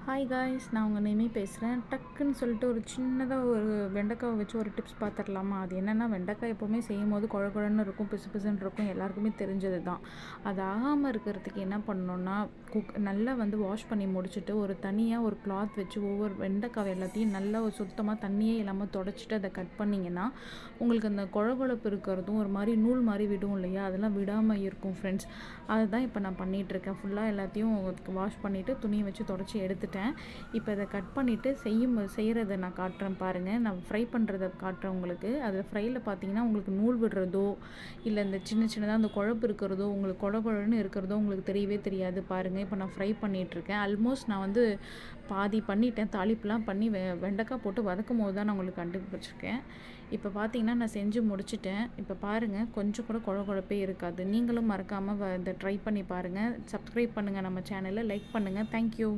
Hi guys, நான் உங்கள் நேமி பேசுகிறேன். டக்குன்னு சொல்லிட்டு ஒரு சின்னதாக ஒரு வெண்டைக்காவை வச்சு ஒரு டிப்ஸ் பார்த்துடலாமா? அது என்னென்னா, வெண்டைக்காய் எப்போவுமே செய்யும்போது குழ குழன்னு இருக்கும், பிசு பிசுன்னு இருக்கும், எல்லாருக்குமே தெரிஞ்சது தான். அது ஆகாமல் இருக்கிறதுக்கு என்ன பண்ணணுன்னா, நல்லா வாஷ் பண்ணி முடிச்சுட்டு ஒரு தனியாக ஒரு கிளாத் வச்சு ஒவ்வொரு வெண்டைக்காவை எல்லாத்தையும் நல்லா ஒரு சுத்தமாக தண்ணியே இல்லாமல் தொடச்சிட்டு அதை கட் பண்ணிங்கன்னா, உங்களுக்கு அந்த குழ குழப்பு இருக்கிறதும் ஒரு மாதிரி நூல் மாதிரி விடும் இல்லையா, அதெல்லாம் விடாமல் இருக்கும் ஃப்ரெண்ட்ஸ். அதுதான் இப்போ நான் பண்ணிகிட்ருக்கேன். ஃபுல்லாக எல்லாத்தையும் வாஷ் பண்ணிவிட்டு துணியை வச்சு தொடச்சி எடுத்துட்டேன். இப்போ இதை கட் பண்ணிவிட்டு செய்கிறத நான் காட்டுறேன் பாருங்கள். நான் ஃப்ரை பண்ணுறத காட்டுறேன் உங்களுக்கு. அதில் ஃப்ரையில் பார்த்தீங்கன்னா உங்களுக்கு நூல் விடுறதோ இல்லை இந்த சின்ன சின்னதாக அந்த குழப்பு இருக்கிறதோ உங்களுக்கு குழ குழன்னு இருக்கிறதோ உங்களுக்கு தெரியவே தெரியாது பாருங்கள். இப்போ நான் ஃப்ரை பண்ணிகிட்ருக்கேன். ஆல்மோஸ்ட் நான் பாதி பண்ணிட்டேன். தாளிப்புலாம் பண்ணி வெண்டைக்காய் போட்டு வதக்கும் போது தான் நான் உங்களுக்கு கண்டுபிடிச்சிருக்கேன். இப்போ பார்த்தீங்கன்னா நான் செஞ்சு முடிச்சிட்டேன். இப்போ பாருங்கள், கொஞ்சம் கூட குழ குழப்பே இருக்காது. நீங்களும் மறக்காமல் இதை ட்ரை பண்ணி பாருங்கள். சப்ஸ்கிரைப் பண்ணுங்கள், நம்ம சேனலை லைக் பண்ணுங்கள். தேங்க்யூ.